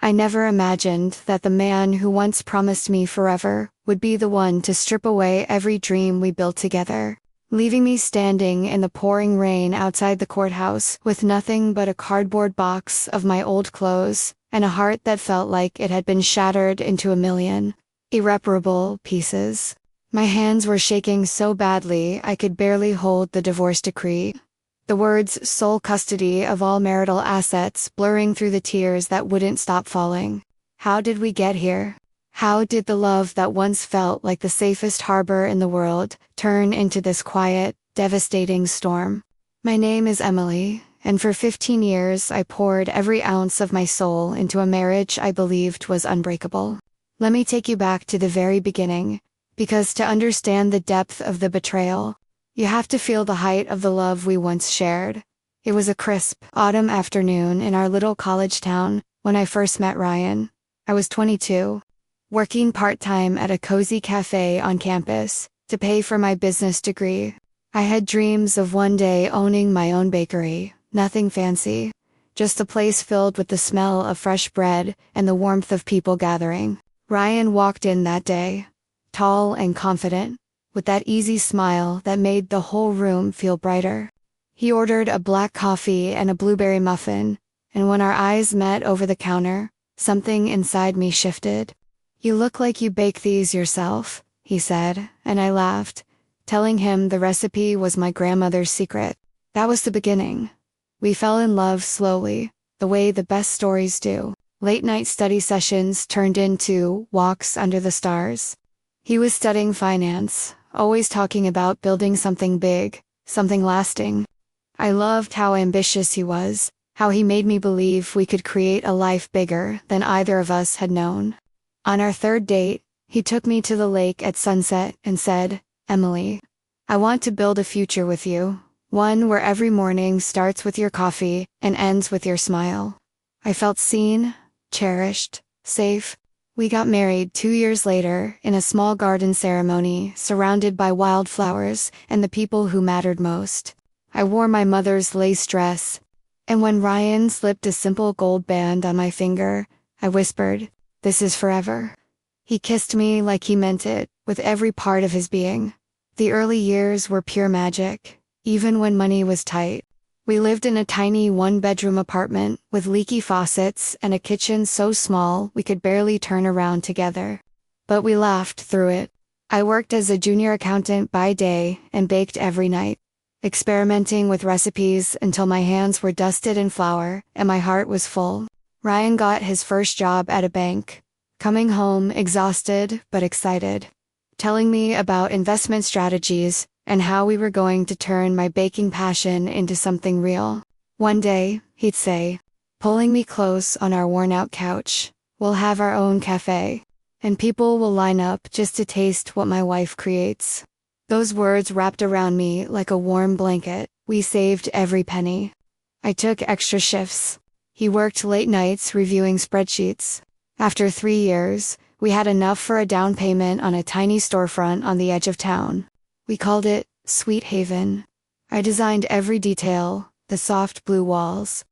I never imagined that the man who once promised me forever would be the one to strip away every dream we built together, leaving me standing in the pouring rain outside the courthouse with nothing but a cardboard box of my old clothes and a heart that felt like it had been shattered into a million irreparable pieces. My hands were shaking so badly I could barely hold the divorce decree. The words "sole custody of all marital assets" blurring through the tears that wouldn't stop falling. How did we get here? How did the love that once felt like the safest harbor in the world turn into this quiet, devastating storm? My name is Emily, and for 15 years I poured every ounce of my soul into a marriage I believed was unbreakable. Let me take you back to the very beginning, because to understand the depth of the betrayal, you have to feel the height of the love we once shared. It was a crisp, autumn afternoon in our little college town when I first met Ryan. I was 22, working part-time at a cozy cafe on campus to pay for my business degree. I had dreams of one day owning my own bakery, nothing fancy, just a place filled with the smell of fresh bread and the warmth of people gathering. Ryan walked in that day, tall and confident, with that easy smile that made the whole room feel brighter. He ordered a black coffee and a blueberry muffin, and when our eyes met over the counter, something inside me shifted. "You look like you bake these yourself," he said, and I laughed, telling him the recipe was my grandmother's secret. That was the beginning. We fell in love slowly, the way the best stories do. Late-night study sessions turned into walks under the stars. He was studying finance, always talking about building something big, something lasting. I loved how ambitious he was, how he made me believe we could create a life bigger than either of us had known. On our third date, he took me to the lake at sunset and said, "Emily, I want to build a future with you, one where every morning starts with your coffee and ends with your smile." I felt seen, cherished, safe. We got married 2 years later in a small garden ceremony surrounded by wildflowers and the people who mattered most. I wore my mother's lace dress, and when Ryan slipped a simple gold band on my finger, I whispered, "This is forever." He kissed me like he meant it, with every part of his being. The early years were pure magic, even when money was tight. We lived in a tiny one-bedroom apartment with leaky faucets and a kitchen so small we could barely turn around together. But we laughed through it. I worked as a junior accountant by day and baked every night, experimenting with recipes until my hands were dusted in flour and my heart was full. Ryan got his first job at a bank, coming home exhausted but excited, telling me about investment strategies and how we were going to turn my baking passion into something real. One day, he'd say, pulling me close on our worn-out couch, "We'll have our own cafe, and people will line up just to taste what my wife creates." Those words wrapped around me like a warm blanket. We saved every penny. I took extra shifts. He worked late nights reviewing spreadsheets. After 3 years, we had enough for a down payment on a tiny storefront on the edge of town. We called it Sweet Haven. I designed every detail, the soft blue walls,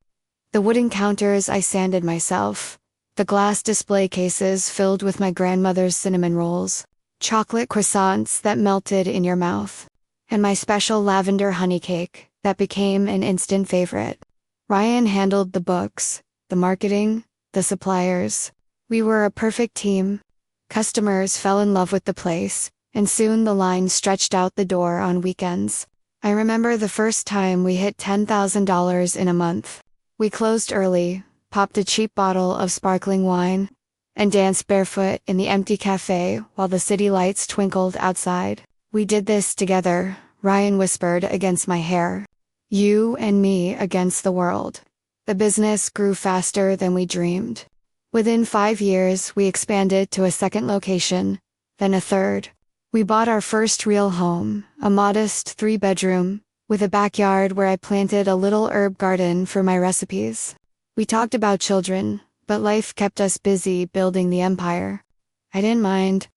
the wooden counters I sanded myself, the glass display cases filled with my grandmother's cinnamon rolls, chocolate croissants that melted in your mouth, and my special lavender honey cake that became an instant favorite. Ryan handled the books, the marketing, the suppliers. We were a perfect team. Customers fell in love with the place, and soon the line stretched out the door on weekends. I remember the first time we hit $10,000 in a month. We closed early, popped a cheap bottle of sparkling wine, and danced barefoot in the empty cafe while the city lights twinkled outside. "We did this together," Ryan whispered against my hair. "You and me against the world." The business grew faster than we dreamed. Within 5 years, we expanded to a second location, then a third. We bought our first real home, a modest 3-bedroom, with a backyard where I planted a little herb garden for my recipes. We talked about children, but life kept us busy building the empire. I didn't mind.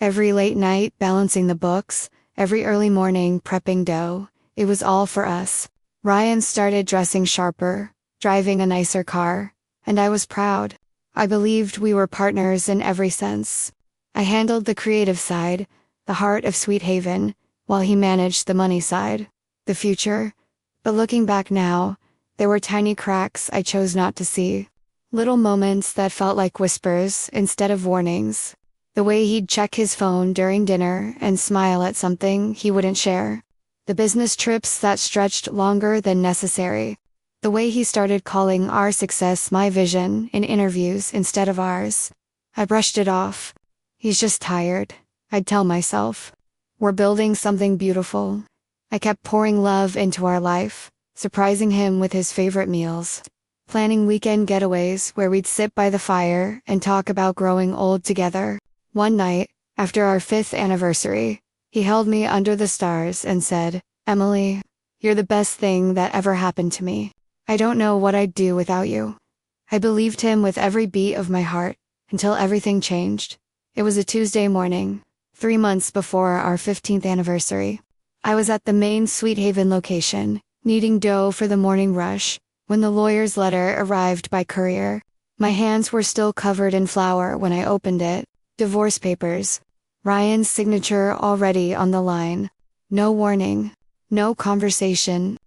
Every late night balancing the books, every early morning prepping dough, it was all for us. Ryan started dressing sharper, driving a nicer car, and I was proud. I believed we were partners in every sense. I handled the creative side, the heart of Sweet Haven, while he managed the money side, the future. But looking back now, there were tiny cracks I chose not to see. Little moments that felt like whispers instead of warnings. The way he'd check his phone during dinner and smile at something he wouldn't share. The business trips that stretched longer than necessary. The way he started calling our success my vision in interviews instead of ours. I brushed it off. He's just tired, I'd tell myself. We're building something beautiful. I kept pouring love into our life, surprising him with his favorite meals. Planning weekend getaways where we'd sit by the fire and talk about growing old together. One night, after our 5th anniversary, he held me under the stars and said, "Emily, you're the best thing that ever happened to me. I don't know what I'd do without you." I believed him with every beat of my heart, until everything changed. It was a Tuesday morning, 3 months before our 15th anniversary. I was at the main Sweet Haven location, kneading dough for the morning rush, when the lawyer's letter arrived by courier. My hands were still covered in flour when I opened it. Divorce papers. Ryan's signature already on the line. No warning. No conversation.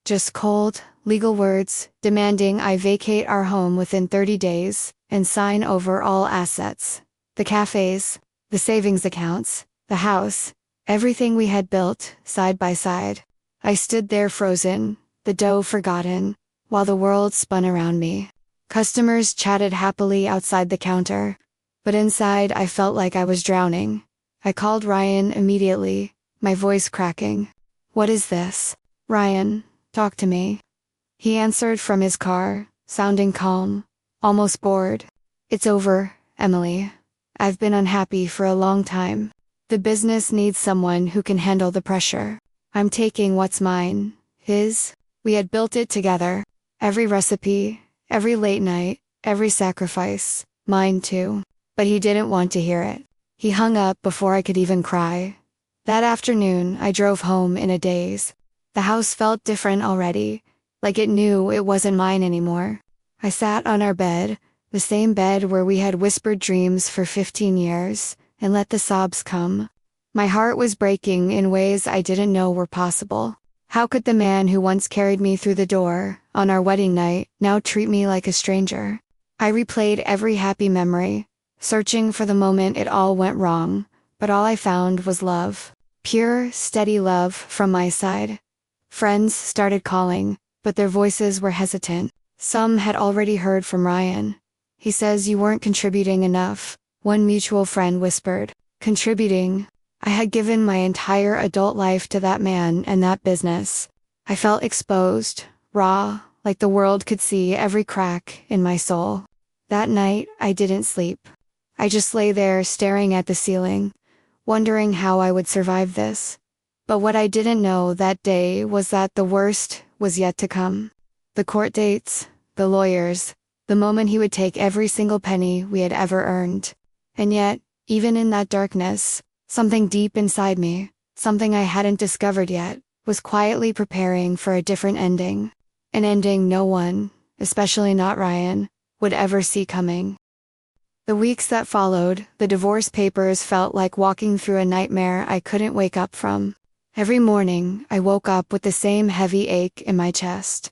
Just cold, legal words, demanding I vacate our home within 30 days, and sign over all assets. The cafés, the savings accounts, the house, everything we had built, side by side. I stood there frozen, the dough forgotten, while the world spun around me. Customers chatted happily outside the counter, but inside I felt like I was drowning. I called Ryan immediately, my voice cracking. "What is this? Ryan, talk to me." He answered from his car, sounding calm, almost bored. "It's over, Emily. I've been unhappy for a long time. The business needs someone who can handle the pressure. I'm taking what's mine, his. We had built it together. Every recipe, every late night, every sacrifice, mine too." But he didn't want to hear it. He hung up before I could even cry. That afternoon, I drove home in a daze. The house felt different already, like it knew it wasn't mine anymore. I sat on our bed, the same bed where we had whispered dreams for 15 years, and let the sobs come. My heart was breaking in ways I didn't know were possible. How could the man who once carried me through the door, on our wedding night, now treat me like a stranger? I replayed every happy memory, searching for the moment it all went wrong, but all I found was love. Pure, steady love from my side. Friends started calling, but their voices were hesitant. Some had already heard from Ryan. "He says you weren't contributing enough," one mutual friend whispered. Contributing? I had given my entire adult life to that man and that business. I felt exposed, raw, like the world could see every crack in my soul. That night, I didn't sleep. I just lay there staring at the ceiling, wondering how I would survive this. But what I didn't know that day was that the worst was yet to come. The court dates, the lawyers, the moment he would take every single penny we had ever earned. And yet, even in that darkness, something deep inside me, something I hadn't discovered yet, was quietly preparing for a different ending. An ending no one, especially not Ryan, would ever see coming. The weeks that followed, the divorce papers felt like walking through a nightmare I couldn't wake up from. Every morning, I woke up with the same heavy ache in my chest,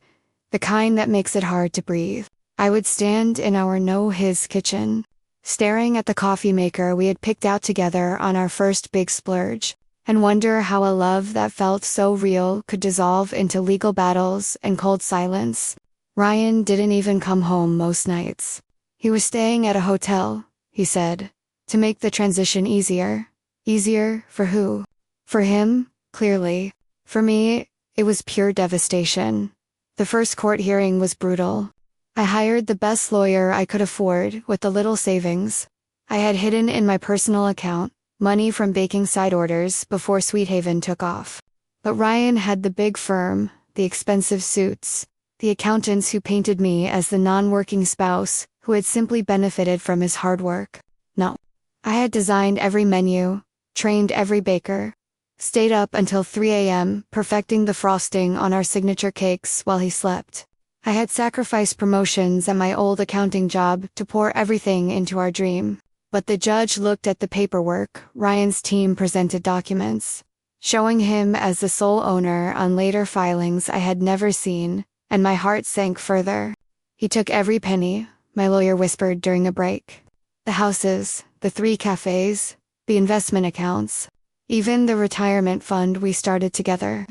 the kind that makes it hard to breathe. I would stand in our no-his kitchen, staring at the coffee maker we had picked out together on our first big splurge, and wonder how a love that felt so real could dissolve into legal battles and cold silence. Ryan didn't even come home most nights. He was staying at a hotel, he said, to make the transition easier. Easier for who? For him, clearly. For me, it was pure devastation. The first court hearing was brutal. I hired the best lawyer I could afford with the little savings I had hidden in my personal account, money from baking side orders before Sweet Haven took off. But Ryan had the big firm, the expensive suits, the accountants who painted me as the non-working spouse who had simply benefited from his hard work. No. I had designed every menu, trained every baker, stayed up until 3 a.m. perfecting the frosting on our signature cakes while he slept. I had sacrificed promotions and my old accounting job to pour everything into our dream. But the judge looked at the paperwork. Ryan's team presented documents, showing him as the sole owner on later filings I had never seen, and my heart sank further. He took every penny, my lawyer whispered during a break. The houses, the 3 cafés, the investment accounts, even the retirement fund we started together.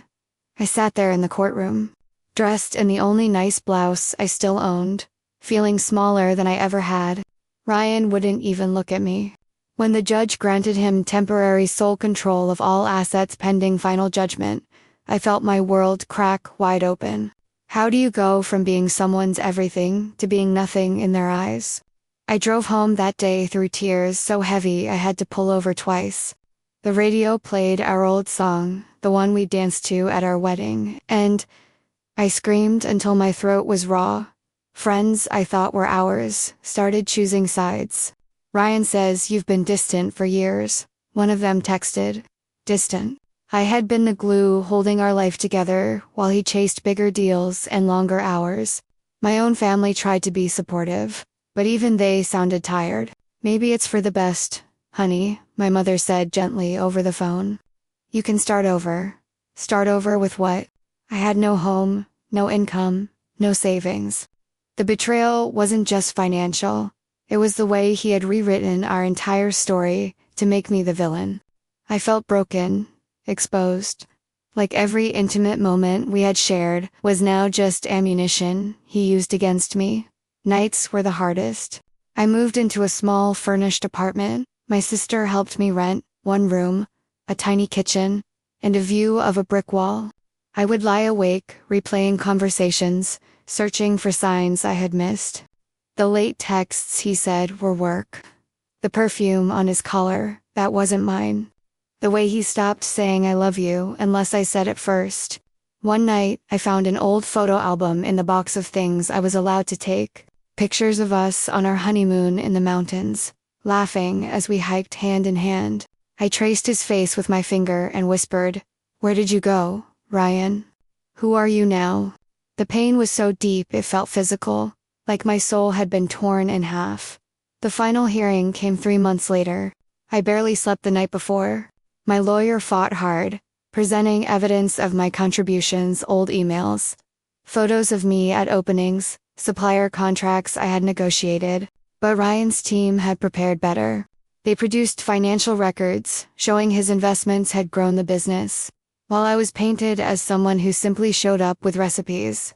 I sat there in the courtroom, dressed in the only nice blouse I still owned, feeling smaller than I ever had. Ryan wouldn't even look at me. When the judge granted him temporary sole control of all assets pending final judgment, I felt my world crack wide open. How do you go from being someone's everything to being nothing in their eyes? I drove home that day through tears so heavy I had to pull over twice. The radio played our old song, the one we danced to at our wedding, and I screamed until my throat was raw. Friends I thought were ours started choosing sides. Ryan says you've been distant for years. One of them texted. Distant. I had been the glue holding our life together while he chased bigger deals and longer hours. My own family tried to be supportive, but even they sounded tired. Maybe it's for the best, honey, my mother said gently over the phone. You can start over. Start over with what? I had no home, no income, no savings. The betrayal wasn't just financial. It was the way he had rewritten our entire story to make me the villain. I felt broken, exposed. Like every intimate moment we had shared was now just ammunition he used against me. Nights were the hardest. I moved into a small furnished apartment. My sister helped me rent 1 room, a tiny kitchen, and a view of a brick wall. I would lie awake, replaying conversations, searching for signs I had missed. The late texts he said were work. The perfume on his collar, that wasn't mine. The way he stopped saying I love you unless I said it first. One night, I found an old photo album in the box of things I was allowed to take. Pictures of us on our honeymoon in the mountains, laughing as we hiked hand in hand. I traced his face with my finger and whispered, "Where did you go, Ryan? Who are you now?" The pain was so deep it felt physical, like my soul had been torn in half. The final hearing came 3 months later. I barely slept the night before. My lawyer fought hard, presenting evidence of my contributions, old emails, photos of me at openings, supplier contracts I had negotiated. But Ryan's team had prepared better. They produced financial records, showing his investments had grown the business, while I was painted as someone who simply showed up with recipes.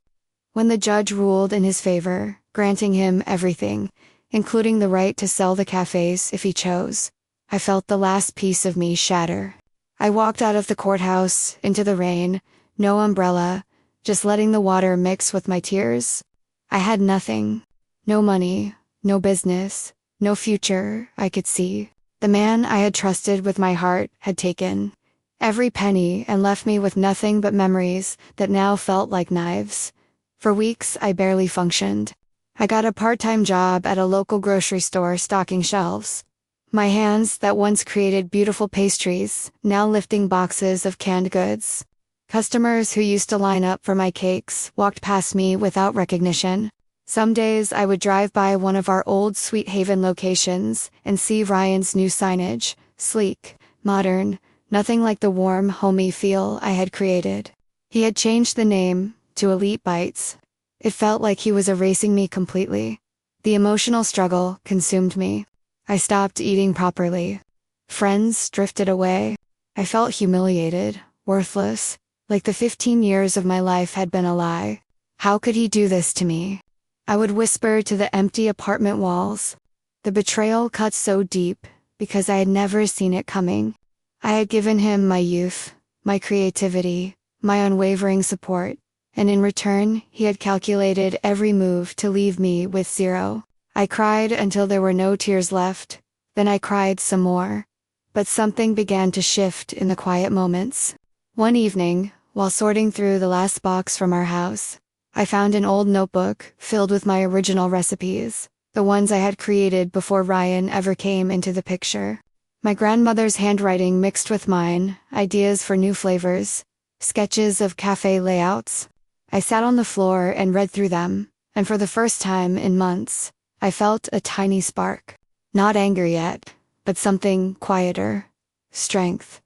When the judge ruled in his favor, granting him everything, including the right to sell the cafés if he chose, I felt the last piece of me shatter. I walked out of the courthouse, into the rain, no umbrella, just letting the water mix with my tears. I had nothing. No money, no business, no future I could see. The man I had trusted with my heart had taken every penny and left me with nothing but memories that now felt like knives. For weeks, I barely functioned. I got a part-time job at a local grocery store stocking shelves. My hands that once created beautiful pastries, now lifting boxes of canned goods. Customers who used to line up for my cakes walked past me without recognition. Some days I would drive by one of our old Sweet Haven locations and see Ryan's new signage, sleek, modern, nothing like the warm, homey feel I had created. He had changed the name to Elite Bites. It felt like he was erasing me completely. The emotional struggle consumed me. I stopped eating properly. Friends drifted away. I felt humiliated, worthless, like the 15 years of my life had been a lie. How could he do this to me? I would whisper to the empty apartment walls. The betrayal cut so deep, because I had never seen it coming. I had given him my youth, my creativity, my unwavering support, and in return, he had calculated every move to leave me with zero. I cried until there were no tears left, then I cried some more. But something began to shift in the quiet moments. One evening, while sorting through the last box from our house, I found an old notebook filled with my original recipes, the ones I had created before Ryan ever came into the picture. My grandmother's handwriting mixed with mine, ideas for new flavors, sketches of cafe layouts. I sat on the floor and read through them, and for the first time in months, I felt a tiny spark. Not anger yet, but something quieter. Strength.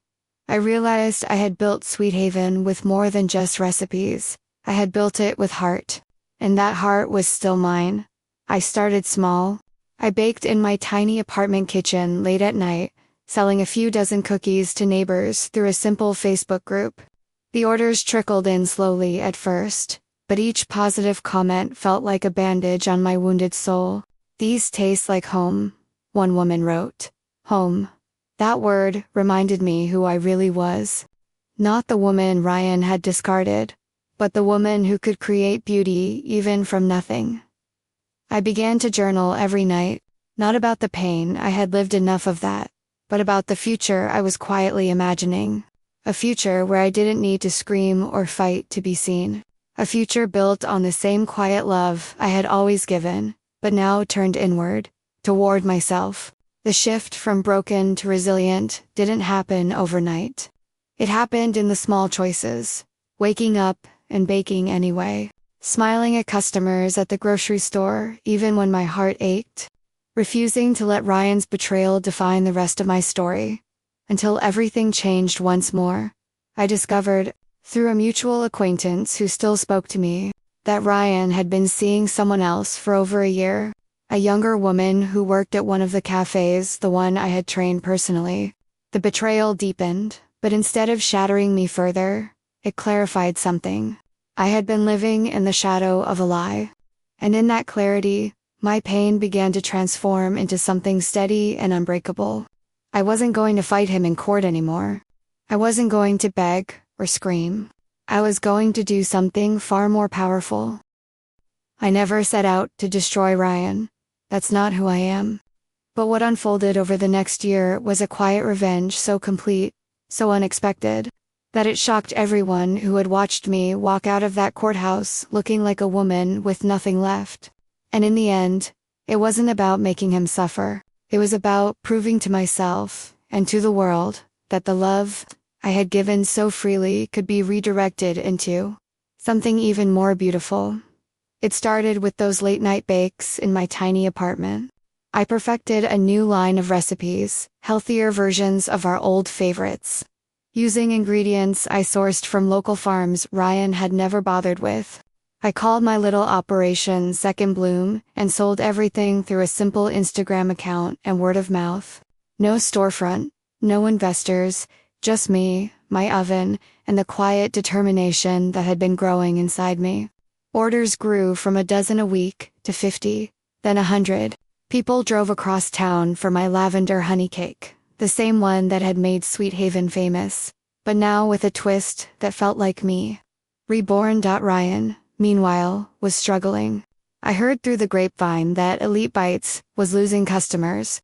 I realized I had built Sweet Haven with more than just recipes. I had built it with heart. And that heart was still mine. I started small. I baked in my tiny apartment kitchen late at night, selling a few dozen cookies to neighbors through a simple Facebook group. The orders trickled in slowly at first, but each positive comment felt like a bandage on my wounded soul. "These taste like home," one woman wrote. Home. That word reminded me who I really was. Not the woman Ryan had discarded, but the woman who could create beauty even from nothing. I began to journal every night, not about the pain, I had lived enough of that, but about the future I was quietly imagining. A future where I didn't need to scream or fight to be seen. A future built on the same quiet love I had always given, but now turned inward, toward myself. The shift from broken to resilient didn't happen overnight. It happened in the small choices, waking up and baking anyway, smiling at customers at the grocery store even when my heart ached, refusing to let Ryan's betrayal define the rest of my story. Until everything changed once more. I discovered, through a mutual acquaintance who still spoke to me, that Ryan had been seeing someone else for over a year. A younger woman who worked at one of the cafés, the one I had trained personally. The betrayal deepened, but instead of shattering me further, it clarified something. I had been living in the shadow of a lie. And in that clarity, my pain began to transform into something steady and unbreakable. I wasn't going to fight him in court anymore. I wasn't going to beg or scream. I was going to do something far more powerful. I never set out to destroy Ryan. That's not who I am. But what unfolded over the next year was a quiet revenge so complete, so unexpected, that it shocked everyone who had watched me walk out of that courthouse looking like a woman with nothing left. And in the end, it wasn't about making him suffer. It was about proving to myself, and to the world, that the love I had given so freely could be redirected into something even more beautiful. It started with those late-night bakes in my tiny apartment. I perfected a new line of recipes, healthier versions of our old favorites, using ingredients I sourced from local farms Ryan had never bothered with. I called my little operation Second Bloom and sold everything through a simple Instagram account and word of mouth. No storefront, no investors, just me, my oven, and the quiet determination that had been growing inside me. Orders grew from a dozen a week to 50, then 100. People drove across town for my lavender honey cake, the same one that had made Sweet Haven famous, but now with a twist that felt like me. Reborn. Ryan, meanwhile, was struggling. I heard through the grapevine that Elite Bites was losing customers.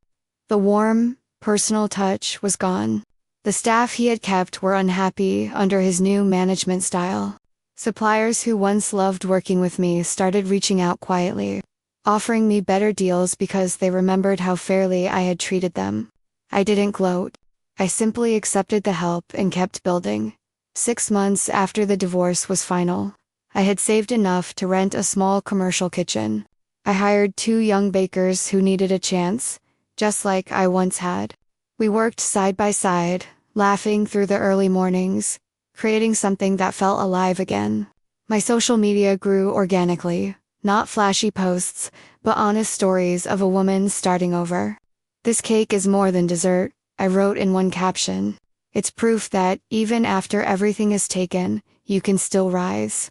The warm, personal touch was gone. The staff he had kept were unhappy under his new management style. Suppliers who once loved working with me started reaching out quietly, offering me better deals because they remembered how fairly I had treated them. I didn't gloat. I simply accepted the help and kept building. 6 months after the divorce was final, I had saved enough to rent a small commercial kitchen. I hired 2 young bakers who needed a chance, just like I once had. We worked side by side, laughing through the early mornings, creating something that felt alive again. My social media grew organically, not flashy posts, but honest stories of a woman starting over. "This cake is more than dessert," I wrote in one caption. "It's proof that, even after everything is taken, you can still rise."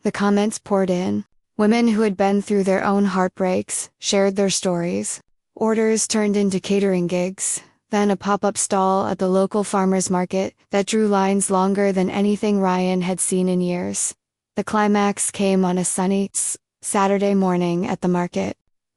The comments poured in. Women who had been through their own heartbreaks shared their stories. Orders turned into catering gigs, then a pop-up stall at the local farmers market that drew lines longer than anything Ryan had seen in years. The climax came on a sunny Saturday morning at the market.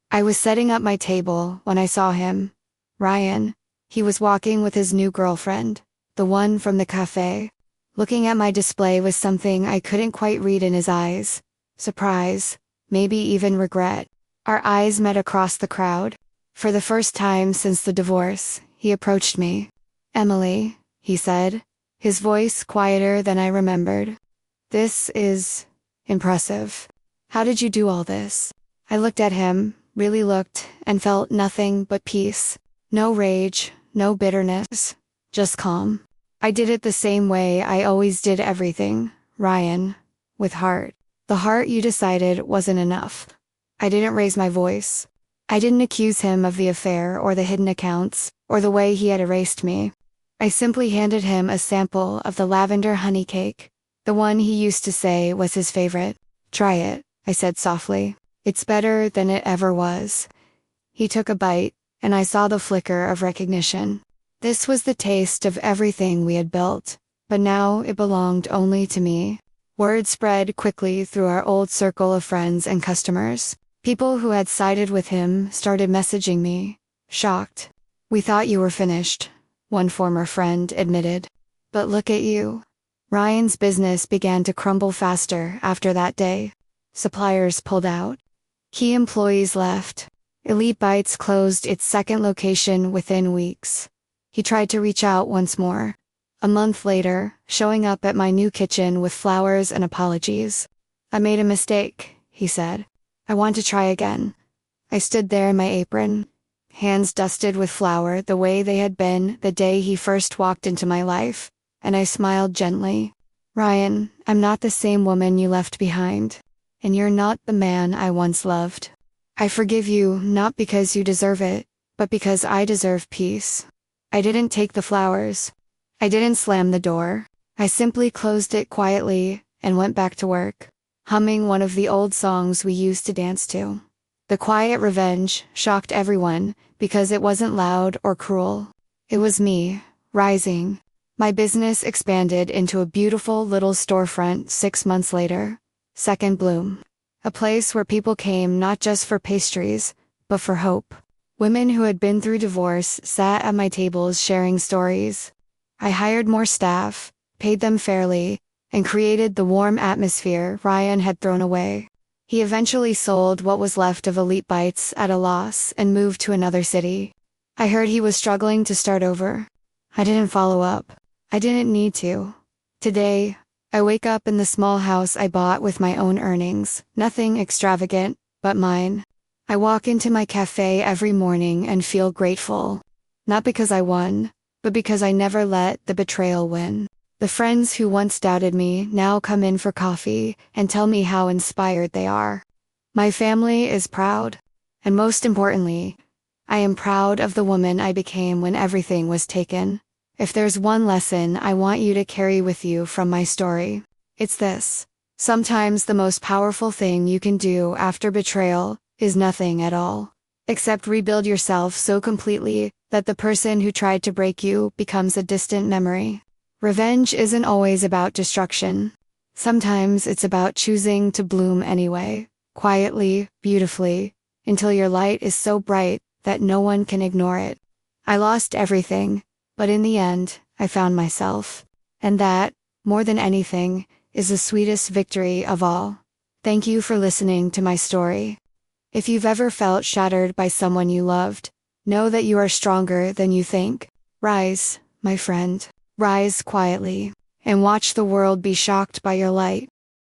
I was setting up my table when I saw him. Ryan. He was walking with his new girlfriend, the one from the cafe. Looking at my display was something I couldn't quite read in his eyes. Surprise, maybe even regret. Our eyes met across the crowd. For the first time since the divorce, he approached me. "Emily," he said, his voice quieter than I remembered. "This is Impressive. How did you do all this? I looked at him, really looked, and felt nothing but peace. No rage, no bitterness, just calm. I did it the same way I always did everything, Ryan. With heart. The heart you decided wasn't enough. I didn't raise my voice. I didn't accuse him of the affair or the hidden accounts, or the way he had erased me. I simply handed him a sample of the lavender honey cake, the one he used to say was his favorite. Try it, I said softly. It's better than it ever was. He took a bite, and I saw the flicker of recognition. This was the taste of everything we had built, but now it belonged only to me. Word spread quickly through our old circle of friends and customers. People who had sided with him started messaging me, shocked. "We thought you were finished," one former friend admitted. "But look at you." Ryan's business began to crumble faster after that day. Suppliers pulled out. Key employees left. Elite Bites closed its second location within weeks. He tried to reach out once more. A month later, showing up at my new kitchen with flowers and apologies. "I made a mistake," he said. "I want to try again." I stood there in my apron, hands dusted with flour the way they had been the day he first walked into my life, and I smiled gently. "Ryan, I'm not the same woman you left behind, and you're not the man I once loved. I forgive you not because you deserve it, but because I deserve peace." I didn't take the flowers. I didn't slam the door. I simply closed it quietly and went back to work, humming one of the old songs we used to dance to. The quiet revenge shocked everyone because it wasn't loud or cruel. It was me, rising. My business expanded into a beautiful little storefront 6 months later. Second Bloom. A place where people came not just for pastries, but for hope. Women who had been through divorce sat at my tables sharing stories. I hired more staff, paid them fairly, and created the warm atmosphere Ryan had thrown away. He eventually sold what was left of Elite Bites at a loss and moved to another city. I heard he was struggling to start over. I didn't follow up. I didn't need to. Today, I wake up in the small house I bought with my own earnings, nothing extravagant, but mine. I walk into my cafe every morning and feel grateful. Not because I won, but because I never let the betrayal win. The friends who once doubted me now come in for coffee and tell me how inspired they are. My family is proud. And most importantly, I am proud of the woman I became when everything was taken. If there's one lesson I want you to carry with you from my story, it's this. Sometimes the most powerful thing you can do after betrayal is nothing at all, except rebuild yourself so completely that the person who tried to break you becomes a distant memory. Revenge isn't always about destruction. Sometimes it's about choosing to bloom anyway, quietly, beautifully, until your light is so bright that no one can ignore it. I lost everything, but in the end, I found myself. And that, more than anything, is the sweetest victory of all. Thank you for listening to my story. If you've ever felt shattered by someone you loved, know that you are stronger than you think. Rise, my friend. Rise quietly, and watch the world be shocked by your light.